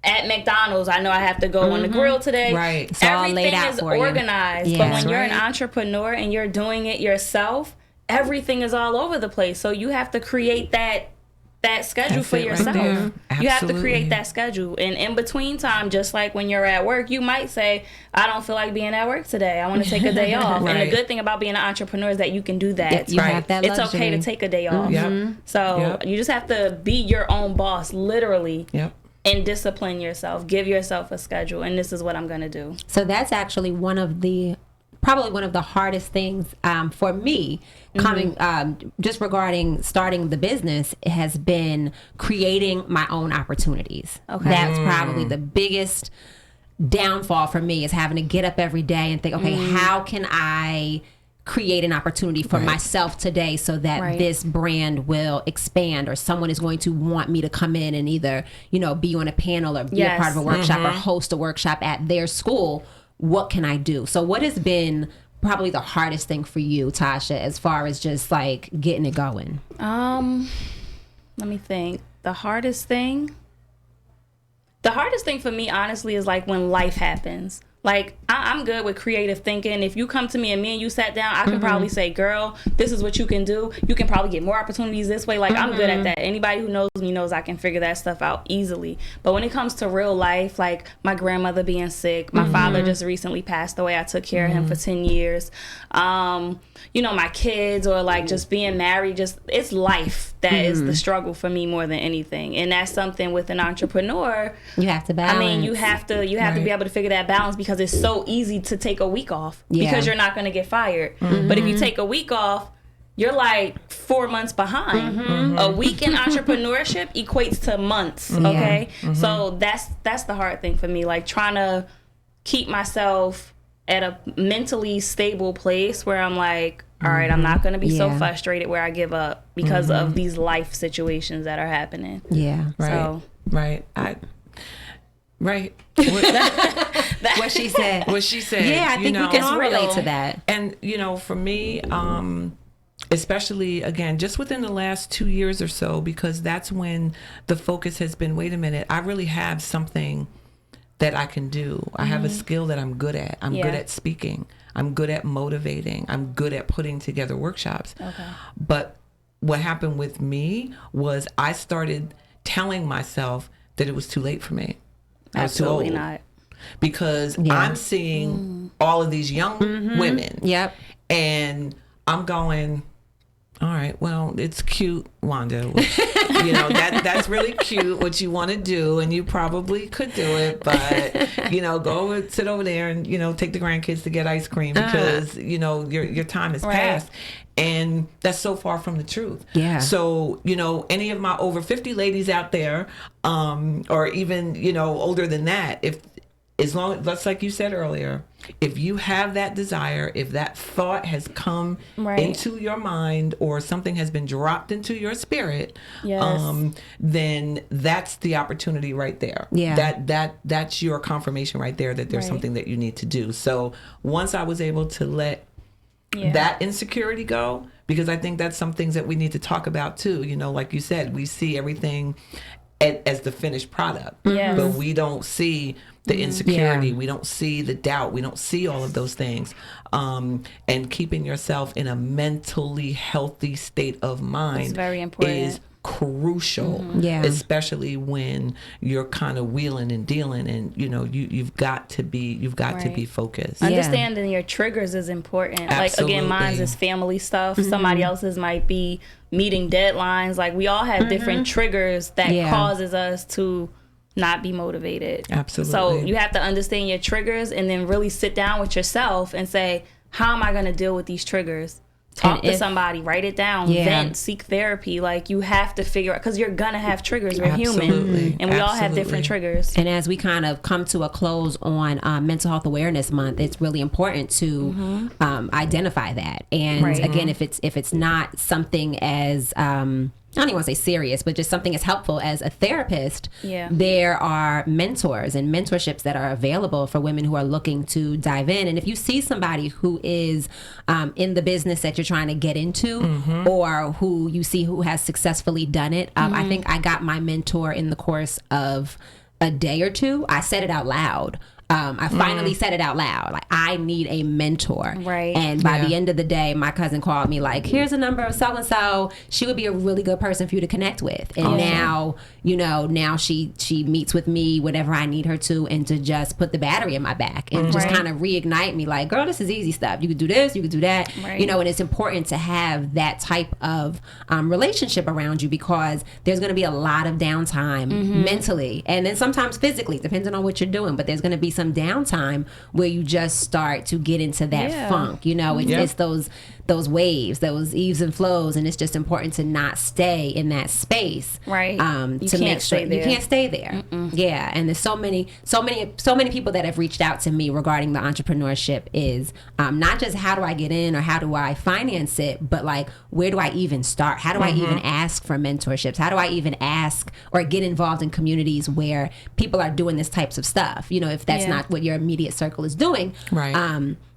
at McDonald's, I know I have to go on the grill today. Right. It's all laid out Everything is for you. organized. Yeah. But when you're an entrepreneur and you're doing it yourself, everything is all over the place. So you have to create that schedule That's for it right yourself. there. You have to Absolutely. create that schedule. And in between time, just like when you're at work, you might say, I don't feel like being at work today. I want to take a day off. Right. And the good thing about being an entrepreneur is that you can do that. You have that It's luxury. okay to take a day off. Yep. So Yep. you just have to be your own boss, literally. Yep. And discipline yourself. Give yourself a schedule. And this is what I'm going to do. So that's actually probably one of the hardest things for me coming just regarding starting the business has been creating my own opportunities. Okay. That's probably the biggest downfall for me, is having to get up every day and think, okay, how can I create an opportunity for myself today so that this brand will expand, or someone is going to want me to come in and either, be on a panel or be a part of a workshop or host a workshop at their school. What can I do? So what has been probably the hardest thing for you, Tasha, as far as just like getting it going? Let me think. The hardest thing for me, honestly, is like when life happens. Like, I'm good with creative thinking. If you come to me and you sat down, I can probably say, girl, this is what you can do. You can probably get more opportunities this way. Like, I'm good at that. Anybody who knows me knows I can figure that stuff out easily. But when it comes to real life, like my grandmother being sick, my father just recently passed away. I took care of him for 10 years. You know, my kids, or like just being married, just it's life that is the struggle for me more than anything. And that's something with an entrepreneur. You have to balance. I mean, you have to be able to figure that balance, because it's so easy to take a week off because you're not going to get fired. But if you take a week off, you're like 4 months behind. A week in entrepreneurship equates to months. Okay, so that's the hard thing for me. Like, trying to keep myself at a mentally stable place where I'm like, all right, I'm not going to be so frustrated where I give up because of these life situations that are happening. Yeah. Right. So. Right. Right. What she said. What she said. Yeah, I think we can all relate to that. And, you know, for me, especially, again, just within the last 2 years or so, because that's when the focus has been, wait a minute, I really have something that I can do. I have a skill that I'm good at. I'm good at speaking. I'm good at motivating. I'm good at putting together workshops. Okay. But what happened with me was I started telling myself that it was too late for me. I was Absolutely too old. not. Because I'm seeing all of these young women. Yep. And I'm going, all right, well, it's cute, Wanda. You know, that's really cute what you want to do, and you probably could do it, but, you know, go sit over there and, you know, take the grandkids to get ice cream because, you know, your time has passed. And that's so far from the truth. Yeah. So, you know, any of my over 50 ladies out there, or even, you know, older than that, as long as, that's like you said earlier, if you have that desire, if that thought has come into your mind or something has been dropped into your spirit, then that's the opportunity right there. Yeah. That's your confirmation right there that there's something that you need to do. So once I was able to let that insecurity go, because I think that's some things that we need to talk about too. You know, like you said, we see everything as the finished product, but we don't see the insecurity, we don't see the doubt, we don't see all of those things. And keeping yourself in a mentally healthy state of mind is very important. Is crucial, especially when you're kind of wheeling and dealing, and you know you've got to be focused. Understanding your triggers is important. Absolutely. Like, again, mine's is family stuff. Somebody else's might be meeting deadlines. Like, we all have different triggers that causes us to not be motivated. Absolutely. So you have to understand your triggers and then really sit down with yourself and say, how am I going to deal with these triggers? Talk to somebody, write it down, vent, seek therapy. Like, you have to figure out, because you're going to have triggers. We're human, and we all have different triggers. And as we kind of come to a close on Mental Health Awareness Month, it's really important to identify that. And again, if it's not something as I don't even want to say serious, but just something as helpful as a therapist, there are mentors and mentorships that are available for women who are looking to dive in. And if you see somebody who is in the business that you're trying to get into, or who you see who has successfully done it, I think I got my mentor in the course of a day or two. I said it out loud. I finally said it out loud. Like, I need a mentor. Right. And by the end of the day, my cousin called me like, here's a number of so-and-so. She would be a really good person for you to connect with. And now, you know, now she meets with me whenever I need her to, and to just put the battery in my back and just kind of reignite me like, girl, this is easy stuff. You could do this, you could do that. You know, and it's important to have that type of relationship around you, because there's going to be a lot of downtime mentally, and then sometimes physically, depending on what you're doing. But there's going to be some downtime where you just start to get into that funk. You know, it's those waves, those eves and flows, and it's just important to not stay in that space. Right. To make sure you can't stay there. Yeah. And there's so many people that have reached out to me regarding the entrepreneurship is not just how do I get in or how do I finance it, but like, where do I even start? How do I even ask for mentorships? How do I even ask or get involved in communities where people are doing this types of stuff? You know, if that's not what your immediate circle is doing. Right.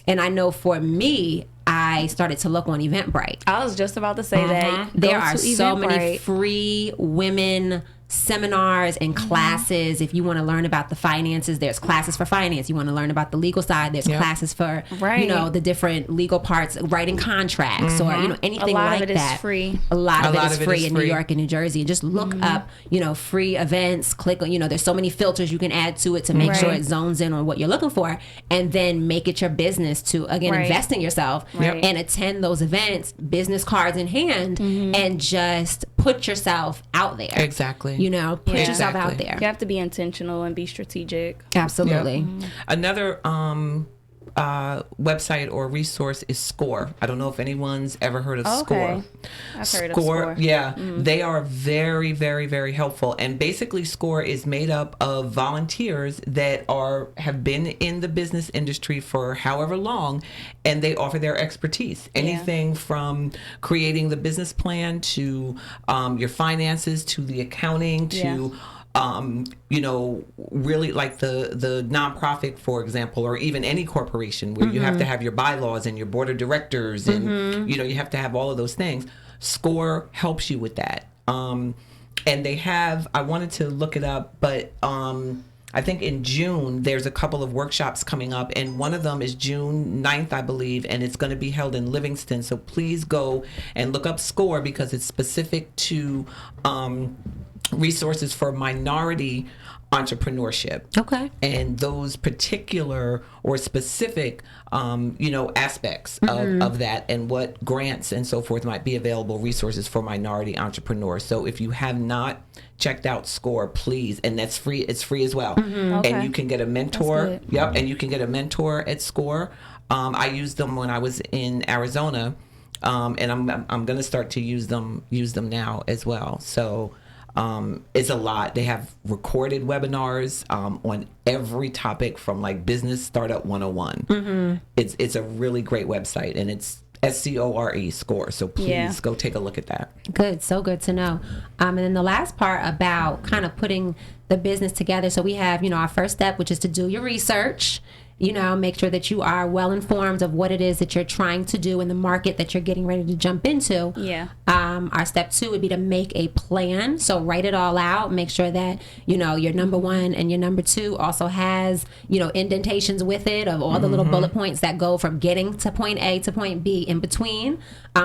And I know for me, I started to look on Eventbrite. I was just about to say that. There are so many free women seminars and classes. If you want to learn about the finances, there's classes for finance. You want to learn about the legal side, there's classes for, you know, the different legal parts, writing contracts or, you know, anything like that. A lot of it is free. A lot of it is free in New York and New Jersey. And just look up, you know, free events, click on, you know, there's so many filters you can add to it to make sure it zones in on what you're looking for, and then make it your business to, again, invest in yourself and attend those events, business cards in hand, and just put yourself out there. Exactly. You know, put yourself out there. You have to be intentional and be strategic. Absolutely. Another website or resource is Score. I don't know if anyone's ever heard of Score. I've heard of Score. Yeah, they are very, very, very helpful. And basically, Score is made up of volunteers that have been in the business industry for however long, and they offer their expertise. Anything from creating the business plan to your finances to the accounting to you know, really like the nonprofit, for example, or even any corporation where you have to have your bylaws and your board of directors and, you know, you have to have all of those things. Score helps you with that. And they have, I wanted to look it up, but I think in June, there's a couple of workshops coming up, and one of them is June 9th, I believe, and it's going to be held in Livingston. So please go and look up Score because it's specific to resources for minority entrepreneurship. Okay. And those particular or specific, you know, aspects of that and what grants and so forth might be available, resources for minority entrepreneurs. So if you have not checked out Score, please, and that's free. It's free as well. And you can get a mentor. Yep. And you can get a mentor at Score. I used them when I was in Arizona, and I'm going to start to use them now as well. So it's a lot. They have recorded webinars on every topic from like Business Startup 101. It's a really great website, and it's SCORE, Score. So please go take a look at that. Good. So good to know. And then the last part about kind of putting the business together. So we have, you know, our first step, which is to do your research. You know, make sure that you are well informed of what it is that you're trying to do in the market that you're getting ready to jump into. Yeah. Our step 2 would be to make a plan. So write it all out. Make sure that, you know, your number 1 and your number 2 also has, you know, indentations with it of all the little bullet points that go from getting to point A to point B in between,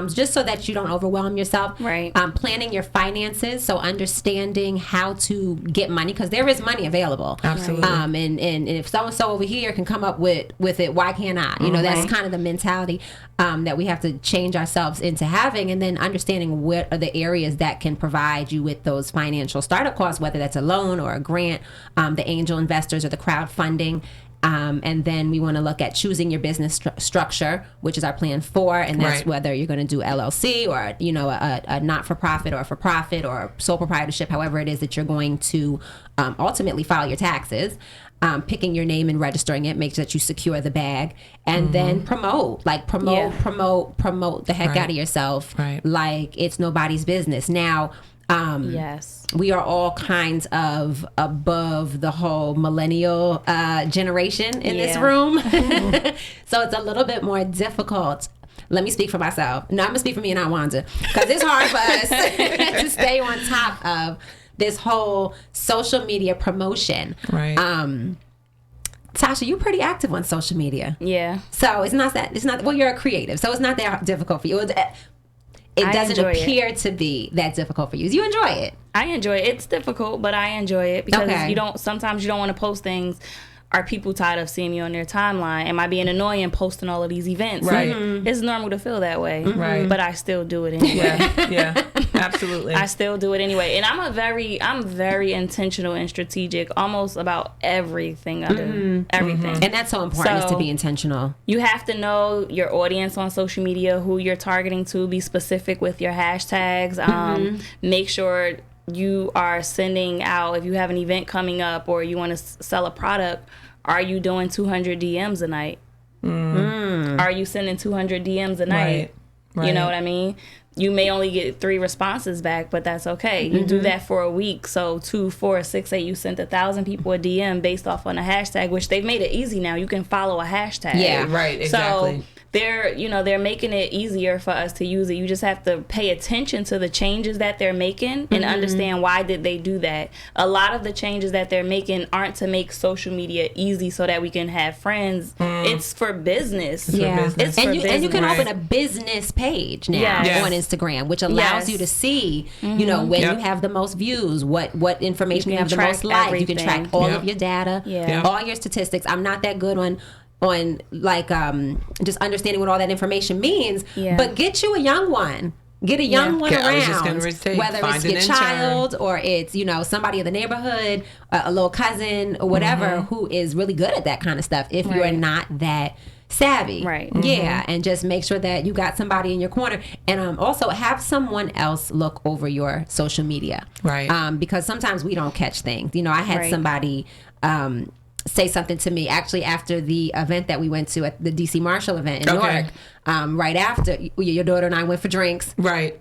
just so that you don't overwhelm yourself. Right. Planning your finances. So understanding how to get money, because there is money available. Absolutely. And if so-and-so over here can come up with it, why can't I? You know, that's kind of the mentality that we have to change ourselves into having, and then understanding what are the areas that can provide you with those financial startup costs, whether that's a loan or a grant, the angel investors or the crowdfunding. And then we want to look at choosing your business structure, which is our plan 4, and that's whether you're going to do LLC or, you know, a not-for-profit or a for-profit or sole proprietorship, however it is that you're going to ultimately file your taxes. Picking your name and registering it, make sure that you secure the bag, and then promote the heck out of yourself, like it's nobody's business. Now, we are all kinds of above the whole millennial generation in this room, so it's a little bit more difficult. Let me speak for myself. No, I'm gonna speak for me and Aunt Wanda, because it's hard for us to stay on top of this whole social media promotion. Right. Tasha, you're pretty active on social media. Yeah. So it's not, well, you're a creative, so it's not that difficult for you. It doesn't appear to be that difficult for you. You enjoy it. I enjoy it. It's difficult, but I enjoy it because sometimes you don't want to post things. Are people tired of seeing me on their timeline? Am I being annoying posting all of these events? Right. It's normal to feel that way. Right. But I still do it anyway. Yeah, absolutely. I still do it anyway. And I'm very intentional and strategic almost about everything I do. Everything. And that's so important, is to be intentional. You have to know your audience on social media, who you're targeting to, be specific with your hashtags. Make sure you are sending out, if you have an event coming up or you want to sell a product, are you doing 200 DMs a night? Are you sending 200 DMs a night? Right. You know what I mean? You may only get 3 responses back, but that's okay. You do that for a week. So 2, 4, 6, 8, you sent 1,000 people a DM based off on a hashtag, which they've made it easy now. You can follow a hashtag. Yeah, right, exactly. So they're making it easier for us to use it. You just have to pay attention to the changes that they're making and understand why did they do that. A lot of the changes that they're making aren't to make social media easy so that we can have friends. It's for business. It's for business. And you can open a business page now on Instagram, which allows you to see, you know, when you have the most views, what information you have the most likes. You can track all of your data, all your statistics. I'm not that good on like just understanding what all that information means, but get you a young one. Get a young one around, whether it's your child or it's, you know, somebody in the neighborhood, a little cousin or whatever who is really good at that kind of stuff if you're not that savvy. Yeah, and just make sure that you got somebody in your corner, and also have someone else look over your social media. Because sometimes we don't catch things. You know, I had somebody say something to me actually after the event that we went to at the DC Marshall event in Newark. Right after, your daughter and I went for drinks.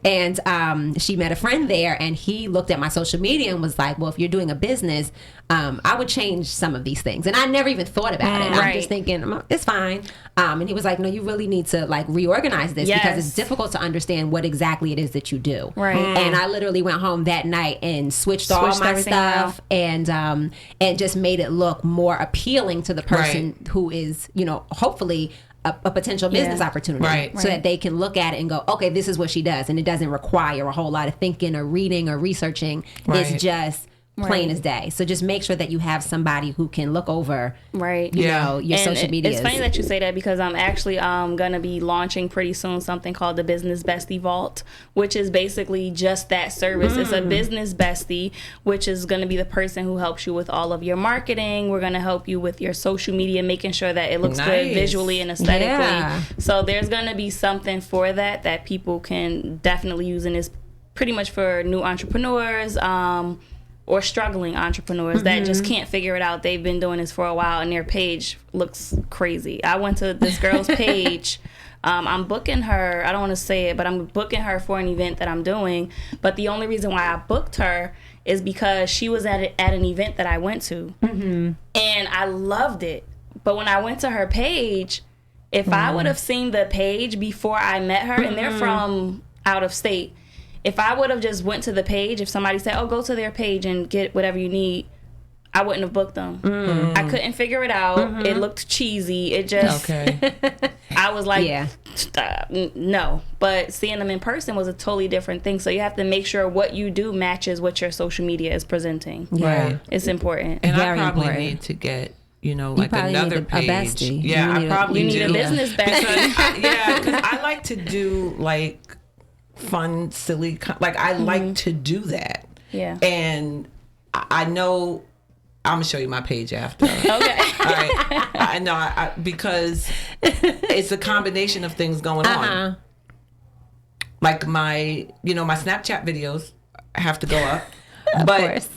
And she met a friend there, and he looked at my social media and was like, well, if you're doing a business, I would change some of these things. And I never even thought about it. I'm just thinking, it's fine. And he was like, no, you really need to like reorganize this because it's difficult to understand what exactly it is that you do. And I literally went home that night and switched all my stuff and just made it look more appealing to the person who is, you know, hopefully a potential business opportunity, so that they can look at it and go, okay, this is what she does, and it doesn't require a whole lot of thinking or reading or researching. It's just plain as day. So just make sure that you have somebody who can look over, you know, your social media. It's funny that you say that because I'm actually going to be launching pretty soon something called the Business Bestie Vault, which is basically just that service. It's a business bestie, which is going to be the person who helps you with all of your marketing. We're going to help you with your social media, making sure that it looks good visually and aesthetically. So there's going to be something for that people can definitely use, and it's pretty much for new entrepreneurs, or struggling entrepreneurs that just can't figure it out. They've been doing this for a while and their page looks crazy. I went to this girl's page. I'm booking her. I don't want to say it, but I'm booking her for an event that I'm doing. But the only reason why I booked her is because she was at an event that I went to. And I loved it. But when I went to her page, if I would have seen the page before I met her, and they're from out of state, if I would have just went to the page, if somebody said, oh, go to their page and get whatever you need, I wouldn't have booked them. I couldn't figure it out. It looked cheesy. It just, I was like, no. But seeing them in person was a totally different thing. So you have to make sure what you do matches what your social media is presenting. It's important. And I probably need to get, you know, like another page. A bestie. Yeah, I probably need a business bestie. Because I like to do like fun, silly, like I like to do that. And I know I'm gonna show you my page after. Okay. All right. I know because it's a combination of things going on. Like my Snapchat videos have to go up.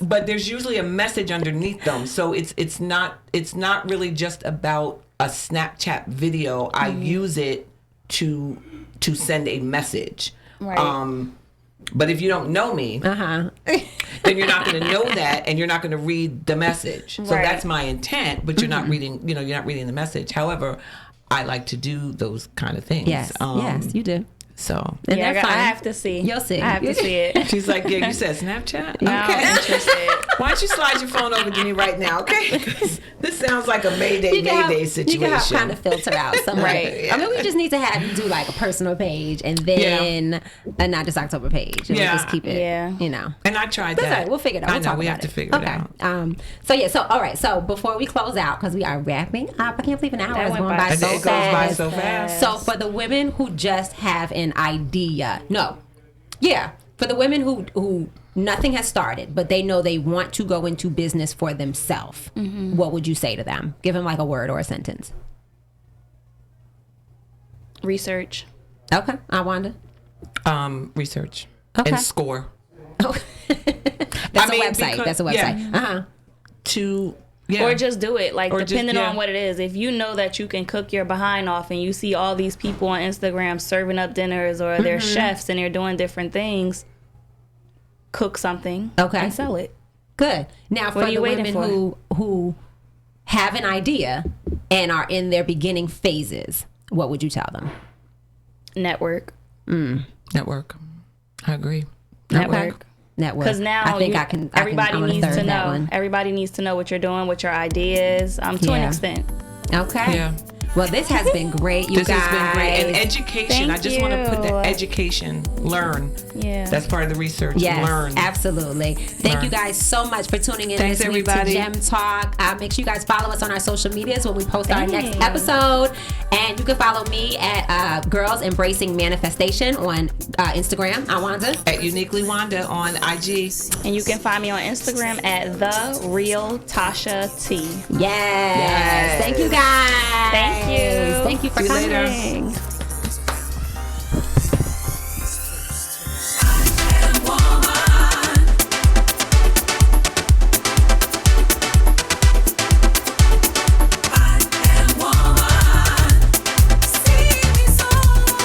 But there's usually a message underneath them. So it's not really just about a Snapchat video. I use it to send a message. But if you don't know me, then you're not going to know that, and you're not going to read the message. So that's my intent, but you're not reading. You're not reading the message. However, I like to do those kind of things. Yes, you do. So I have to see. You'll see. I have to see it. She's like, yeah, you said Snapchat? No, okay. I'm interested. Why don't you slide your phone over to me right now, okay? 'Cause this sounds like a Mayday situation. You can kind of filter out some way. I mean, we just need to have you do like a personal page and then a Not Just October page. And we'll just keep it, you know. And I tried that. Right, we'll figure it out. We'll talk we about have to figure it out. So all right. So before we close out, because we are wrapping up, I can't believe an hour is going by so fast. It goes by so fast. So for the women who just have an idea, for the women who nothing has started, but they know they want to go into business for themselves, what would you say to them? Give them like a word or a sentence. Research. Okay, Wanda. Research and score. That's a website. That's a website. Or just do it. Like, depending on what it is. If you know that you can cook your behind off and you see all these people on Instagram serving up dinners, or they're chefs and they're doing different things, cook something and sell it. Good. Now, for the women who have an idea and are in their beginning phases, what would you tell them? Network. Network. I agree. Network. Because now I think I can. Everybody I'm gonna needs to third that know. one. Everybody needs to know what you're doing, what your idea is, to an extent. Okay. Yeah. Well, this has been great, you This guys. has been great. And education. Thank I just want to put the you. education. Learn. Yeah. That's part of the research. Yes, Learn. absolutely. Thank you guys so much for tuning in Thanks, this week everybody. to Gem Talk. Make sure you guys follow us on our social medias when we post our next Thanks. episode. And you can follow me at Girls Embracing Manifestation on Instagram. I'm Wanda. At Uniquely Wanda on IG. And you can find me on Instagram at The Real Tasha T. Yes. Thank you guys. Thank you. Thank you for See you later. coming.